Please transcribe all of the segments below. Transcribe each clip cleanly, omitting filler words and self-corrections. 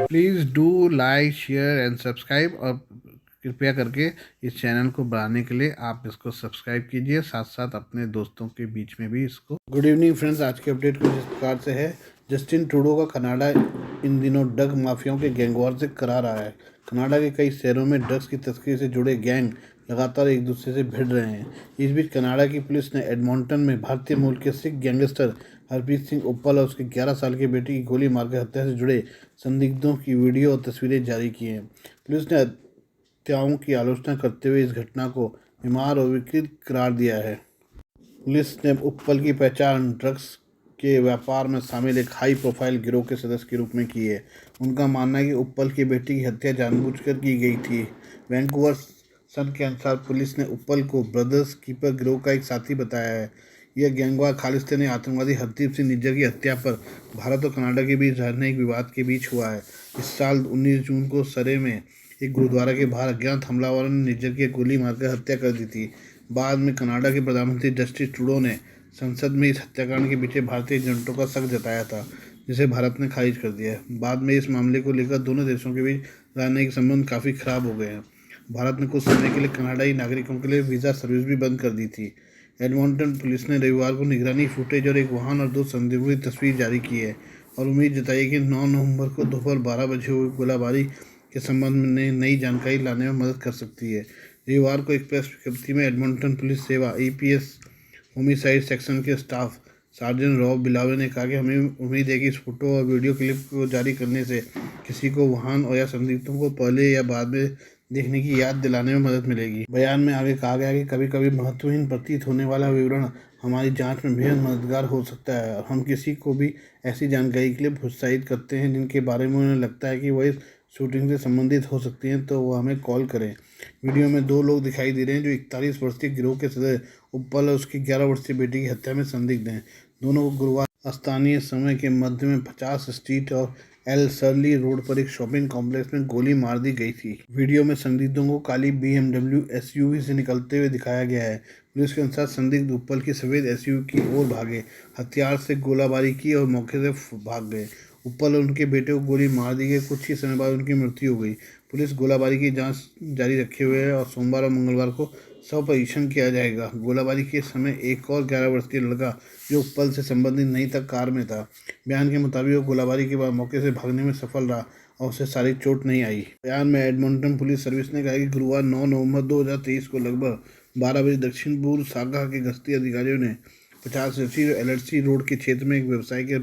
Please do like share and subscribe, और कृपया करके इस चैनल को बढ़ाने के लिए आप इसको सब्सक्राइब कीजिए, साथ साथ अपने दोस्तों के बीच में भी इसको। गुड इवनिंग फ्रेंड्स, आज के अपडेट कुछ इस प्रकार से है। जस्टिन ट्रूडो का कनाडा इन दिनों ड्रग माफियाओं के गैंगवॉर से करा रहा है। कनाडा के कई शहरों में ड्रग्स की तस्करी से जुड़े गैंग लगातार एक दूसरे से भिड़ रहे हैं। इस बीच कनाडा की पुलिस ने एडमॉन्टन में भारतीय मूल के सिख गैंगस्टर हरप्रीत सिंह उप्पल और उसके 11 साल के बेटे की गोली मारकर हत्या से जुड़े संदिग्धों की वीडियो और तस्वीरें जारी की हैं। पुलिस ने हत्याओं की आलोचना करते हुए इस घटना को बीमार और विकृत करार दिया है। पुलिस ने उप्पल की पहचान ड्रग्स के व्यापार में शामिल एक हाई प्रोफाइल गिरोह के सदस्य के रूप में की है। उनका मानना है कि उप्पल की बेटी की हत्या जानबूझकर की गई थी। वैंकूवर सन के अनुसार पुलिस ने उप्पल को ब्रदर्स कीपर गिरोह का एक साथी बताया है। यह गैंगवार खालिस्तानी आतंकवादी हरदीप सिंह निज्जर की हत्या पर भारत और कनाडा के बीच राजनयिक विवाद के बीच हुआ है। इस साल 19 जून को सरे में एक गुरुद्वारा के बाहर अज्ञात हमलावरों ने निज्जर की गोली मारकर हत्या कर दी थी। बाद में कनाडा के प्रधानमंत्री जस्टिन ट्रूडो ने संसद में इस हत्याकांड के पीछे भारतीय एजेंटों का शक जताया था, जिसे भारत ने खारिज कर दिया है। बाद में इस मामले को लेकर दोनों देशों के बीच राजनयिक संबंध काफ़ी खराब हो गए हैं। भारत ने कुछ समय के लिए कनाडाई नागरिकों के लिए वीज़ा सर्विस भी बंद कर दी थी। एडमॉन्टन पुलिस ने रविवार को निगरानी फुटेज और एक वाहन और 2 संदिग्धों की तस्वीर जारी की है और उम्मीद जताई कि 9 नवंबर को दोपहर 12 बजे हुई गोलाबारी के संबंध में नई जानकारी लाने में मदद कर सकती है। रविवार को एक प्रेस विज्ञप्ति में एडमॉन्टन पुलिस सेवा EPS होमिसाइड सेक्शन के स्टाफ सार्जेंट रॉब बिलावे ने कहा कि हमें उम्मीद है कि इस फोटो और वीडियो क्लिप को जारी करने से किसी को वाहन और या संदिग्धों को पहले या बाद में देखने की याद दिलाने में मदद मिलेगी। बयान में आगे कहा गया कि कभी कभी महत्वहीन प्रतीत होने वाला विवरण हमारी जांच में बेहद मददगार हो सकता है और हम किसी को भी ऐसी जानकारी के लिए प्रोत्साहित करते हैं जिनके बारे में उन्हें लगता है कि वह इस शूटिंग से संबंधित हो सकती हैं, तो वह हमें कॉल करें। वीडियो में 2 लोग दिखाई दे रहे हैं जो 41 वर्षीय गिरोह के सदस्य उप्पल और उसकी 11 वर्षीय बेटी की हत्या में संदिग्ध हैं। दोनों को गुरुवार स्थानीय समय के मध्य में 50 स्ट्रीट और एल सर्ली रोड पर एक शॉपिंग कॉम्प्लेक्स में गोली मार दी गई थी। वीडियो में संदिग्धों को काली BMW SUV से निकलते हुए दिखाया गया है। पुलिस के अनुसार संदिग्ध उप्पल की सफ़ेद SUV की ओर भागे, हथियार से गोलाबारी की और मौके से भाग गए। उप्पल और उनके बेटे को गोली मार दी गई। कुछ ही समय बाद उनकी मृत्यु हो गई। पुलिस गोलाबारी की जांच जारी रखे हुए है और सोमवार और मंगलवार को शव परीक्षण किया जाएगा। गोलाबारी के समय एक और 11 वर्षीय लड़का जो उप्पल से संबंधित नहीं था कार में था। बयान के मुताबिक वो गोलाबारी के बाद मौके से भागने में सफल रहा और उसे शारीरिक चोट नहीं आई। बयान में एडमॉन्टन पुलिस सर्विस ने कहा कि गुरुवार 9 नवंबर 2023 को लगभग 12 बजे दक्षिण पूर्व शाखा के गश्ती अधिकारियों ने 50 LHC रोड के क्षेत्र में एक व्यवसाय के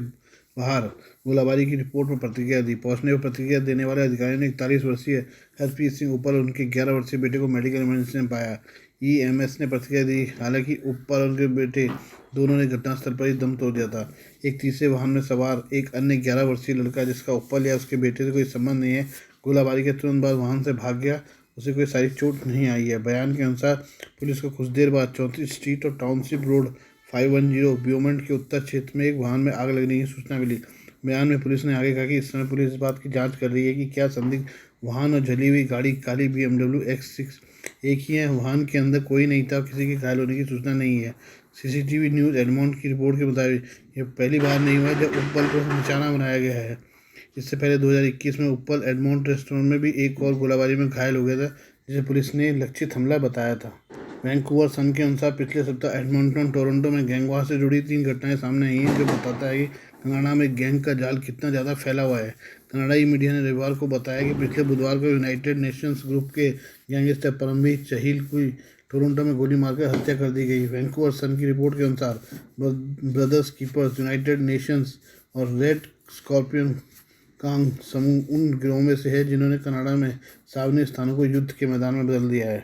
बाहर गोलाबारी की रिपोर्ट पर प्रतिक्रिया दी। पहुंचने पर प्रतिक्रिया देने वाले अधिकारियों ने 41 वर्षीय हरप्रीत सिंह उप्पल और उनके 11 वर्षीय बेटे को मेडिकल इमरजेंसी में पाया। EMS ने प्रतिक्रिया दी। हालांकि उप्पल और उनके बेटे दोनों ने घटनास्थल पर ही दम तोड़ दिया था। एक तीसरे वाहन में सवार एक अन्य 11 वर्षीय लड़का, जिसका उप्पल या उसके बेटे से कोई संबंध नहीं है, गोलाबारी के तुरंत बाद वाहन से भाग गया। उसे कोई शारीरिक चोट नहीं आई है। बयान के अनुसार पुलिस को कुछ देर बाद 34 स्ट्रीट और टाउनशिप रोड 510 ब्यूमेंट के उत्तर क्षेत्र में एक वाहन में आग लगने की सूचना मिली। बयान में पुलिस ने आगे कहा कि इस समय पुलिस इस बात की जांच कर रही है कि क्या संदिग्ध वाहन और जली हुई गाड़ी काली BMW X6 एक ही है। वाहन के अंदर कोई नहीं था और किसी के घायल होने की सूचना नहीं है। CCTV न्यूज़ एडमॉन्ट की रिपोर्ट के मुताबिक यह पहली बार नहीं हुआ जब उप्पल को निशाना बनाया गया है। इससे पहले 2021 में उप्पल एडमॉन्ट रेस्टोरेंट में भी एक और गोलाबारी में घायल हो गया था, जिसे पुलिस ने लक्षित हमला बताया था। वैंकूवर सन के अनुसार पिछले सप्ताह एडमॉन्टन टोरंटो में गैंगवार से जुड़ी 3 घटनाएं सामने आई हैं, जो बताता है कि कनाडा में गैंग का जाल कितना ज़्यादा फैला हुआ है। कनाडाई मीडिया ने रविवार को बताया कि पिछले बुधवार को यूनाइटेड नेशंस ग्रुप के गैंगस्टर परमवीर चहील की टोरंटो में गोली मारकर हत्या कर दी गई। वैंकूवर सन की रिपोर्ट के अनुसार ब्रदर्स कीपर्स, यूनाइटेड नेशंस और रेड स्कॉर्पियन कांग समूह उन गिरोहों में से है जिन्होंने कनाडा में सार्वजनिक स्थानों को युद्ध के मैदान में बदल दिया है।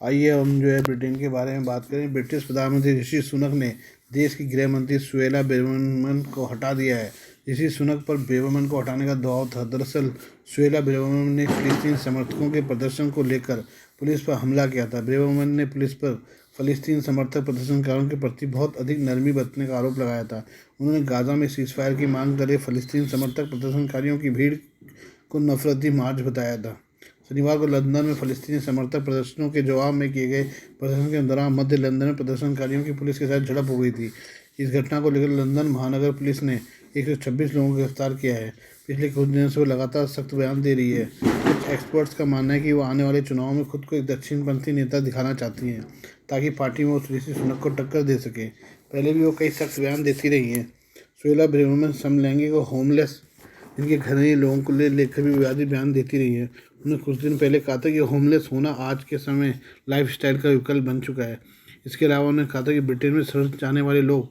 आइए हम ब्रिटेन के बारे में बात करें। ब्रिटिश प्रधानमंत्री ऋषि सुनक ने देश की गृह मंत्री सुएला ब्रेवरमैन को हटा दिया है। ऋषि सुनक पर ब्रेवरमैन को हटाने का दबाव था। दरअसल सुएला ब्रेवरमैन ने फिलिस्तीन समर्थकों के प्रदर्शन को लेकर पुलिस पर हमला किया था। ब्रेवरमैन ने पुलिस पर फिलिस्तीन समर्थक प्रदर्शनकारियों के प्रति बहुत अधिक नरमी बरतने का आरोप लगाया था। उन्होंने गाजा में सीजफायर की मांग कर रहे फिलिस्तीन समर्थक प्रदर्शनकारियों की भीड़ को नफरती मार्च बताया था। शनिवार को लंदन में फिलिस्तीनी समर्थक प्रदर्शनों के जवाब में किए गए प्रदर्शन के दौरान मध्य लंदन में प्रदर्शनकारियों की पुलिस के साथ झड़प हो गई थी। इस घटना को लेकर लंदन महानगर पुलिस ने 126 लोगों को गिरफ्तार किया है। पिछले कुछ दिनों से वो लगातार सख्त बयान दे रही है। कुछ एक्सपर्ट्स का मानना है कि वो आने वाले चुनाव में खुद को एक दक्षिणपंथी नेता दिखाना चाहती हैं, ताकि पार्टी में वो ऋषि सुनक को टक्कर दे सके। पहले भी वो कई सख्त बयान देती रही हैं। सुहेला ब्रेवरमन समलैंगिक और होमलेस जिनके घरेलू लोगों को लेकर भी विवादित बयान देती रही है। उन्होंने कुछ दिन पहले कहा था कि होमलेस होना आज के समय लाइफस्टाइल का विकल्प बन चुका है। इसके अलावा उन्होंने कहा था कि ब्रिटेन में शरण जाने वाले लोग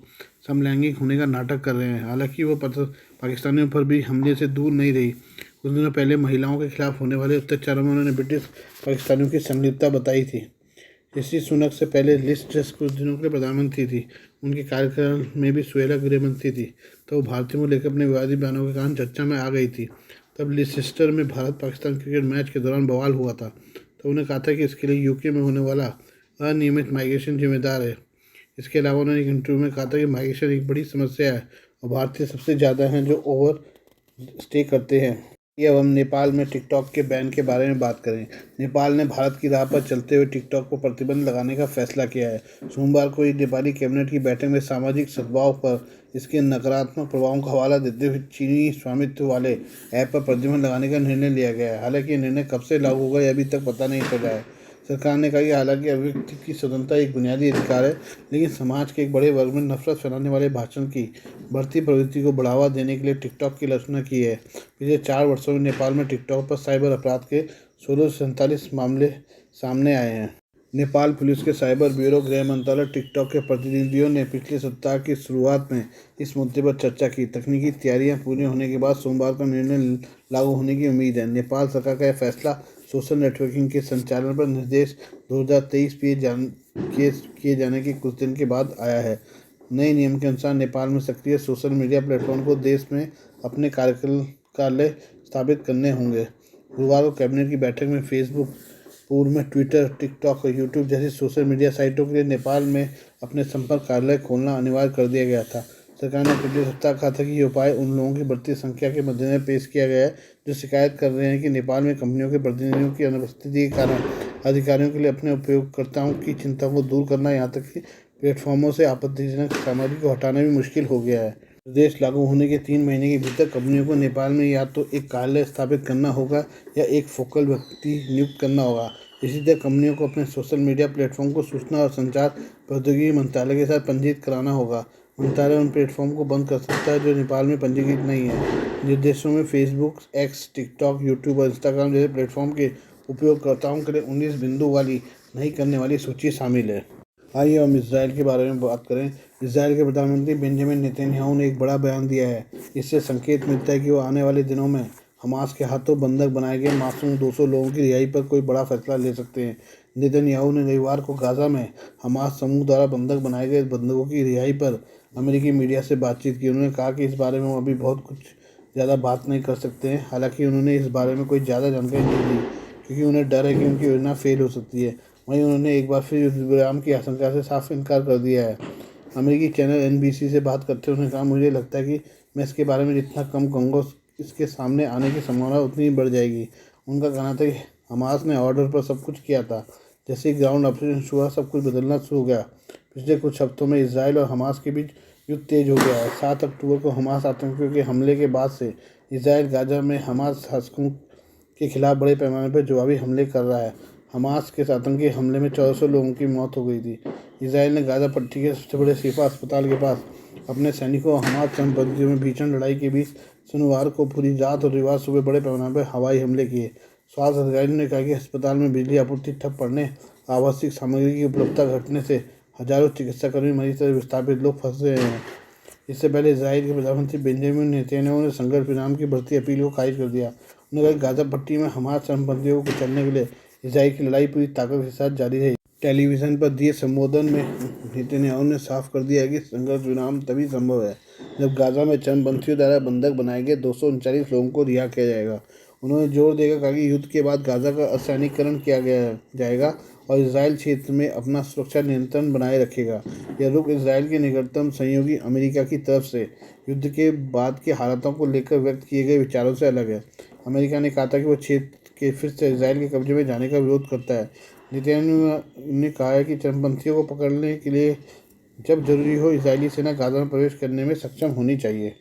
समलैंगिक होने का नाटक कर रहे हैं। हालांकि वो पाकिस्तानियों पर भी हमले से दूर नहीं रही। कुछ दिनों पहले महिलाओं के खिलाफ होने वाले अत्याचारों में उन्होंने ब्रिटिश पाकिस्तानियों की संलिप्तता बताई थी। ऋषि सुनक से पहले लिज ट्रस कुछ दिनों के लिए प्रधानमंत्री थी। उनके कार्यकाल में भी सुहेला गृह मंत्री थी, तो वो भारतीयों को लेकर अपने विवादित बयानों के कारण चर्चा में आ गई थी। तब लिसेस्टर में भारत पाकिस्तान क्रिकेट मैच के दौरान बवाल हुआ था, तो उन्होंने कहा था कि इसके लिए यूके में होने वाला अनियमित माइग्रेशन जिम्मेदार है। इसके अलावा उन्होंने एक इंटरव्यू में कहा था कि माइग्रेशन एक बड़ी समस्या है और भारतीय सबसे ज़्यादा हैं जो ओवर स्टे करते हैं। ये अब हम नेपाल में टिकटॉक के बैन के बारे में बात करें। नेपाल ने भारत की राह पर चलते हुए टिकटॉक पर प्रतिबंध लगाने का फैसला किया है। सोमवार को नेपाली कैबिनेट की बैठक में सामाजिक सद्भाव पर इसके नकारात्मक प्रभावों का हवाला देते हुए चीनी स्वामित्व वाले ऐप पर प्रतिबंध लगाने का निर्णय लिया गया है। हालांकि यह निर्णय कब से लागू होगा यह अभी तक पता नहीं चला है। सरकार ने कहा कि हालांकि अभिव्यक्ति की स्वतंत्रता एक बुनियादी अधिकार है, लेकिन समाज के एक बड़े वर्ग में नफरत फैलाने वाले भाषण की बढ़ती प्रवृत्ति को बढ़ावा देने के लिए टिकटॉक की आलोचना की है। पिछले 4 वर्षों में नेपाल में टिकटॉक पर साइबर अपराध के 1647 मामले सामने आए हैं। नेपाल पुलिस के साइबर ब्यूरो, गृह मंत्रालय, टिकटॉक के प्रतिनिधियों ने पिछले सप्ताह की शुरुआत में इस मुद्दे पर चर्चा की। तकनीकी तैयारियां पूरी होने के बाद सोमवार को निर्णय लागू होने की उम्मीद है। नेपाल सरकार का यह फैसला सोशल नेटवर्किंग के संचालन पर निर्देश 2023 किए जाने के कुछ दिन के बाद आया है। नए नियम के अनुसार नेपाल में सक्रिय सोशल मीडिया प्लेटफॉर्म को देश में अपने कार्यालय स्थापित करने होंगे। गुरुवार को कैबिनेट की बैठक में फेसबुक, पूर्व में ट्विटर, टिकटॉक और यूट्यूब जैसी सोशल मीडिया साइटों के लिए नेपाल में अपने संपर्क कार्यालय खोलना अनिवार्य कर दिया गया था। सरकार ने पिछले सप्ताह कहा था कि ये उपाय उन लोगों की बढ़ती संख्या के मद्देनजर पेश किया गया है जो शिकायत कर रहे हैं कि नेपाल में कंपनियों के प्रतिनिधियों की अनुपस्थिति के कारण अधिकारियों के लिए अपने उपयोगकर्ताओं की चिंता को दूर करना, यहाँ तक कि प्लेटफॉर्मों से आपत्तिजनक सामग्री को हटाना भी मुश्किल हो गया है। निर्देश लागू होने के 3 महीने के भीतर कंपनियों को नेपाल में या तो एक कार्यालय स्थापित करना होगा या एक फोकल व्यक्ति नियुक्त करना होगा। इसी तरह कंपनियों को अपने सोशल मीडिया प्लेटफॉर्म को सूचना और संचार प्रौद्योगिकी मंत्रालय के साथ पंजीकृत कराना होगा। मंत्रालय उन प्लेटफॉर्म को बंद कर सकता है जो नेपाल में पंजीकृत नहीं है। निर्देशों में फेसबुक, एक्स, टिकटॉक, यूट्यूब और इंस्टाग्राम जैसे प्लेटफॉर्म के उपयोगकर्ताओं के लिए 19 बिंदु वाली नहीं करने वाली सूची शामिल है। आइए हम इसराइल के बारे में बात करें। इसराइल के प्रधानमंत्री बेंजामिन नेतन्याहू ने एक बड़ा बयान दिया है। इससे संकेत मिलता है कि वो आने वाले दिनों में हमास के हाथों बंधक बनाए गए मासूम 200 लोगों की रिहाई पर कोई बड़ा फैसला ले सकते हैं। नेतन्याहू ने रविवार को गाजा में हमास समूह द्वारा बंधक बनाए गए बंधकों की रिहाई पर अमेरिकी मीडिया से बातचीत की। उन्होंने कहा कि इस बारे में वो अभी बहुत कुछ ज़्यादा बात नहीं कर सकते हैं। हालांकि उन्होंने इस बारे में कोई ज़्यादा जानकारी नहीं दी क्योंकि उन्हें डर है कि उनकी योजना फेल हो सकती है। वहीं उन्होंने एक बार फिर युद्ध विराम की आशंका से साफ इनकार कर दिया है। अमेरिकी चैनल NBC से बात करते हुए उन्होंने कहा, मुझे लगता है कि मैं इसके बारे में जितना कम कहूँगा इसके सामने आने की संभावना उतनी ही बढ़ जाएगी। उनका कहना था कि हमास ने ऑर्डर पर सब कुछ किया था। जैसे ही ग्राउंड ऑपरेशन हुआ सब कुछ बदलना शुरू हो गया। पिछले कुछ हफ्तों में इसराइल और हमास के बीच युद्ध तेज हो गया है। 7 अक्टूबर को हमास आतंकियों के हमले के बाद से इसराइल गाजा में हमास शासकों के खिलाफ बड़े पैमाने पर जवाबी हमले कर रहा है। हमास के आतंकी हमले में 1400 लोगों की मौत हो गई थी। इसराइल ने गाजा पट्टी के सबसे बड़े शिफा अस्पताल के पास अपने सैनिकों और हमास चरमपंथियों में भीषण लड़ाई के बीच शनिवार को पूरी रात और रविवार सुबह बड़े पैमाने पर हवाई हमले किए। स्वास्थ्य अधिकारियों ने कहा कि अस्पताल में बिजली आपूर्ति ठप पड़ने, आवश्यक सामग्री की उपलब्धता घटने से हजारों चिकित्साकर्मी, मरीज से विस्थापित लोग फंस रहे हैं। इससे पहले इजराइल के प्रधानमंत्री बेंजामिन नेतन्याहू ने संघर्ष विराम की बढ़ती अपील को खारिज कर दिया। उन्होंने कहा गाजा पट्टी में हमास चरमपंथियों को कुचलने के लिए इजराइल की लड़ाई पूरी ताकत के साथ जारी रही। टेलीविज़न पर दिए संबोधन में नेतन्याहू ने साफ कर दिया है कि संघर्ष विराम तभी संभव है जब गाजा में चरमपंथियों द्वारा बंधक बनाए गए 239 लोगों को रिहा किया जाएगा। उन्होंने जोर देकर कहा कि युद्ध के बाद गाजा का असैनिकरण किया जाएगा और इसराइल क्षेत्र में अपना सुरक्षा नियंत्रण बनाए रखेगा। यह रुख इसराइल के निकटतम सहयोगी अमेरिका की तरफ से युद्ध के बाद के हालातों को लेकर व्यक्त किए गए विचारों से अलग है। अमेरिका ने कहा था कि वह क्षेत्र के फिर से इसराइल के कब्जे में जाने का विरोध करता है। नेतन्याहू ने कहा है कि चरमपंथियों को पकड़ने के लिए जब जरूरी हो इसराइली सेना गाजा में प्रवेश करने में सक्षम होनी चाहिए।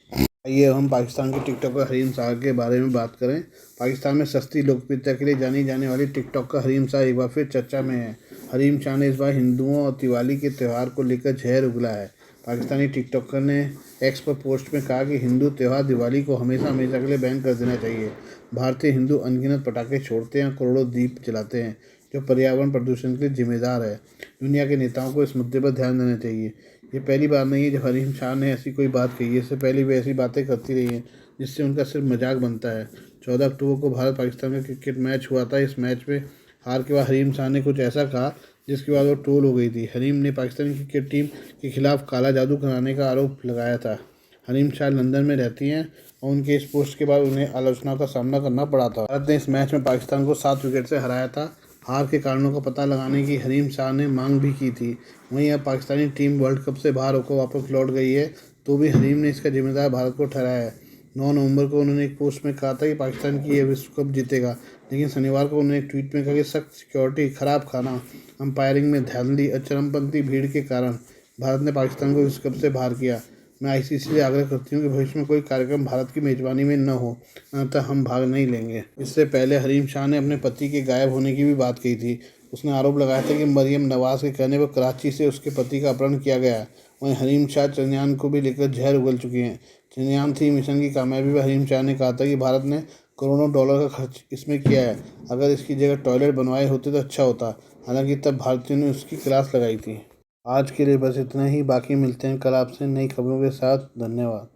आइए हम पाकिस्तान के टिकटॉकर हरीम शाह के बारे में बात करें। पाकिस्तान में सस्ती लोकप्रियता के लिए जानी जाने वाली टिकटॉकर हरीम शाह एक बार फिर चर्चा में है। हरीम शाह ने इस बार हिंदुओं और दिवाली के त्यौहार को लेकर जहर उगला है। पाकिस्तानी टिकटॉकर ने एक्स पर पोस्ट में कहा कि हिंदू त्यौहार दिवाली को हमेशा हमेशा के लिए बैन कर देना चाहिए। भारतीय हिंदू अनगिनत पटाखे छोड़ते हैं, करोड़ों दीप जलाते हैं, जो पर्यावरण प्रदूषण के लिए जिम्मेदार है। दुनिया के नेताओं को इस मुद्दे पर ध्यान देना चाहिए। ये पहली बार नहीं है जब हरीम शाह ने ऐसी कोई बात कही है। इससे पहले भी ऐसी बातें करती रही हैं जिससे उनका सिर्फ मजाक बनता है। 14 अक्टूबर को भारत पाकिस्तान का क्रिकेट मैच हुआ था। इस मैच में हार के बाद हरीम शाह ने कुछ ऐसा कहा जिसके बाद वो ट्रोल हो गई थी। हरीम ने पाकिस्तानी क्रिकेट टीम के खिलाफ काला जादू कराने का आरोप लगाया था। हरीम शाह लंदन में रहती हैं और उनके इस पोस्ट के बाद उन्हें आलोचनाओं का सामना करना पड़ा था। भारत ने इस मैच में पाकिस्तान को 7 विकेट से हराया था। हार के कारणों का पता लगाने की हरीम शाह ने मांग भी की थी। वहीं अब पाकिस्तानी टीम वर्ल्ड कप से बाहर होकर वापस लौट गई है, तो भी हरीम ने इसका जिम्मेदार भारत को ठहराया है। 9 नवंबर को उन्होंने एक पोस्ट में कहा था कि पाकिस्तान की यह विश्व कप जीतेगा, लेकिन शनिवार को उन्होंने एक ट्वीट में कहा कि सख्त सिक्योरिटी, खराब खाना, अंपायरिंग में धांधली और चरमपंथी भीड़ के कारण भारत ने पाकिस्तान को विश्व कप से बाहर किया। मैं आईसीसी से आग्रह करती हूँ कि भविष्य में कोई कार्यक्रम भारत की मेजबानी में न हो, अन्यथा हम भाग नहीं लेंगे। इससे पहले हरीम शाह ने अपने पति के गायब होने की भी बात कही थी। उसने आरोप लगाया था कि मरियम नवाज के कहने पर कराची से उसके पति का अपहरण किया गया। वहीं हरीम शाह चंद्रयान को भी लेकर जहर उगल चुकी हैं। चंद्रयान 3 मिशन की कामयाबी पर हरीम शाह ने कहा था कि भारत ने करोड़ों डॉलर का खर्च इसमें किया है। अगर इसकी जगह टॉयलेट बनवाए होते तो अच्छा होता। हालांकि तब भारतीयों ने उसकी क्लास लगाई थी। आज के लिए बस इतना ही। बाकी मिलते हैं कल आपसे नई खबरों के साथ। धन्यवाद।